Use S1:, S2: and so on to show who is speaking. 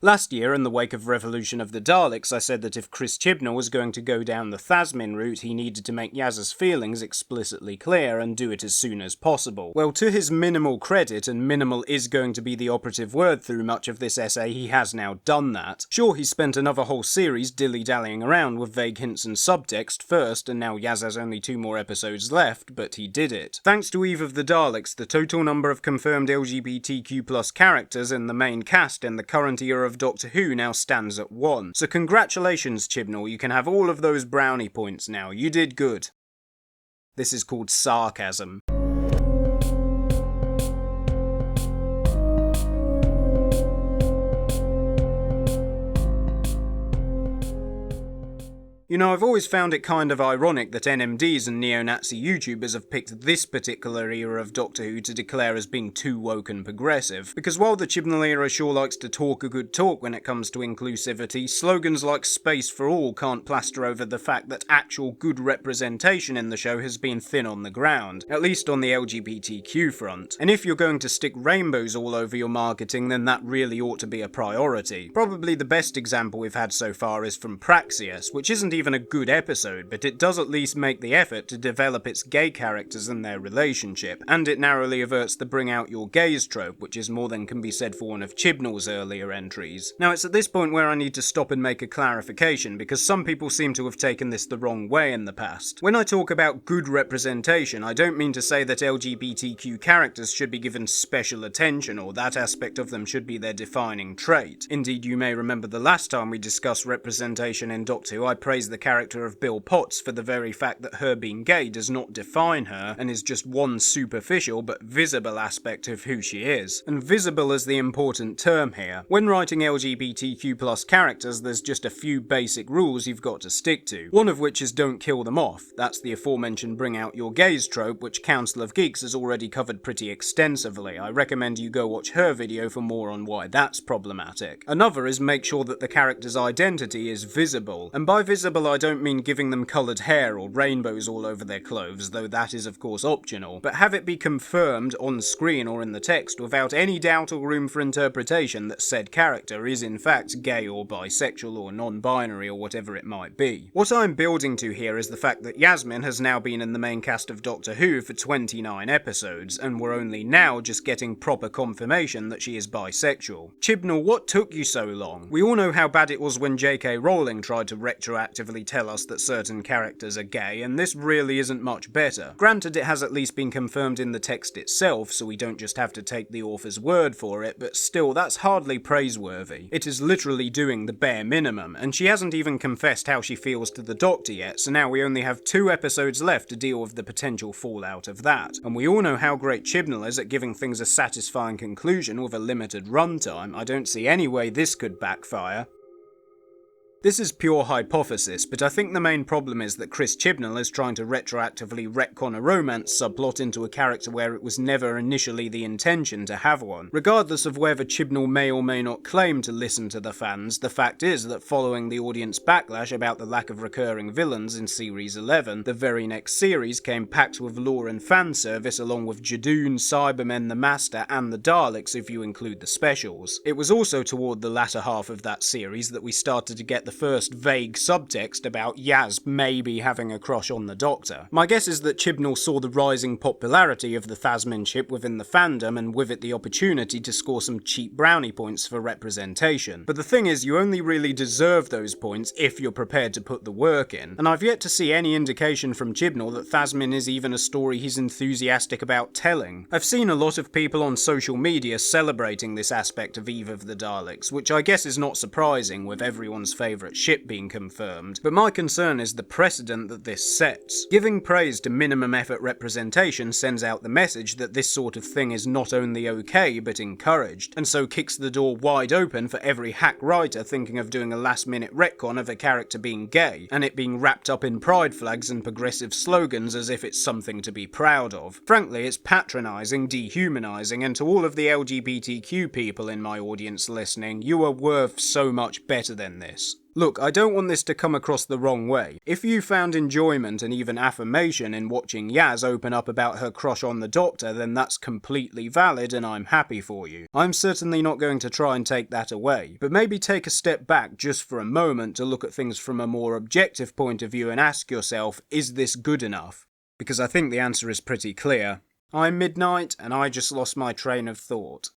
S1: Last year, in the wake of Revolution of the Daleks, I said that if Chris Chibnall was going to go down the Thasmin route, he needed to make Yaz's feelings explicitly clear and do it as soon as possible. Well, to his minimal credit, and minimal is going to be the operative word through much of this essay, he has now done that. Sure, he spent another whole series dilly-dallying around with vague hints and subtext first, and now Yaz has only 2 more episodes left, but he did it. Thanks to Eve of the Daleks, the total number of confirmed LGBTQ+ characters in the main cast in the current era of Doctor Who now stands at 1. So congratulations, Chibnall, you can have all of those brownie points now. You did good. This is called sarcasm. You know, I've always found it kind of ironic that NMDs and neo-Nazi YouTubers have picked this particular era of Doctor Who to declare as being too woke and progressive, because while the Chibnall era sure likes to talk a good talk when it comes to inclusivity, slogans like Space for All can't plaster over the fact that actual good representation in the show has been thin on the ground, at least on the LGBTQ front. And if you're going to stick rainbows all over your marketing, then that really ought to be a priority. Probably the best example we've had so far is from Praxeus, which isn't even a good episode, but it does at least make the effort to develop its gay characters and their relationship, and it narrowly averts the bring out your gays trope, which is more than can be said for one of Chibnall's earlier entries. Now it's at this point where I need to stop and make a clarification, because some people seem to have taken this the wrong way in the past. When I talk about good representation, I don't mean to say that LGBTQ characters should be given special attention, or that aspect of them should be their defining trait. Indeed, you may remember the last time we discussed representation in Doctor Who, I praised the character of Bill Potts for the very fact that her being gay does not define her, and is just one superficial but visible aspect of who she is. And visible is the important term here. When writing LGBTQ+ characters, there's just a few basic rules you've got to stick to, one of which is don't kill them off. That's the aforementioned bring out your gays trope, which Council of Geeks has already covered pretty extensively. I recommend you go watch her video for more on why that's problematic. Another is make sure that the character's identity is visible, and by visible I don't mean giving them coloured hair or rainbows all over their clothes, though that is of course optional, but have it be confirmed on screen or in the text without any doubt or room for interpretation that said character is in fact gay or bisexual or non-binary or whatever it might be. What I'm building to here is the fact that Yasmin has now been in the main cast of Doctor Who for 29 episodes, and we're only now just getting proper confirmation that she is bisexual. Chibnall, what took you so long? We all know how bad it was when J.K. Rowling tried to retroactively tell us that certain characters are gay, and this really isn't much better. Granted, it has at least been confirmed in the text itself, so we don't just have to take the author's word for it, but still, that's hardly praiseworthy. It is literally doing the bare minimum, and she hasn't even confessed how she feels to the Doctor yet, so now we only have 2 episodes left to deal with the potential fallout of that. And we all know how great Chibnall is at giving things a satisfying conclusion with a limited runtime. I don't see any way this could backfire. This is pure hypothesis, but I think the main problem is that Chris Chibnall is trying to retroactively retcon a romance subplot into a character where it was never initially the intention to have one. Regardless of whether Chibnall may or may not claim to listen to the fans, the fact is that following the audience backlash about the lack of recurring villains in Series 11, the very next series came packed with lore and fan service along with Jadoon, Cybermen, the Master, and the Daleks if you include the specials. It was also toward the latter half of that series that we started to get the first vague subtext about Yaz maybe having a crush on the Doctor. My guess is that Chibnall saw the rising popularity of the Thasmin ship within the fandom, and with it the opportunity to score some cheap brownie points for representation. But the thing is, you only really deserve those points if you're prepared to put the work in, and I've yet to see any indication from Chibnall that Thasmin is even a story he's enthusiastic about telling. I've seen a lot of people on social media celebrating this aspect of Eve of the Daleks, which I guess is not surprising with everyone's favourite ship being confirmed, but my concern is the precedent that this sets. Giving praise to minimum effort representation sends out the message that this sort of thing is not only okay but encouraged, and so kicks the door wide open for every hack writer thinking of doing a last minute retcon of a character being gay, and it being wrapped up in pride flags and progressive slogans as if it's something to be proud of. Frankly, it's patronising, dehumanising, and to all of the LGBTQ people in my audience listening, you are worth so much better than this. Look, I don't want this to come across the wrong way. If you found enjoyment and even affirmation in watching Yaz open up about her crush on the Doctor, then that's completely valid and I'm happy for you. I'm certainly not going to try and take that away, but maybe take a step back just for a moment to look at things from a more objective point of view and ask yourself, is this good enough? Because I think the answer is pretty clear. I'm Midnight, and I just lost my train of thought.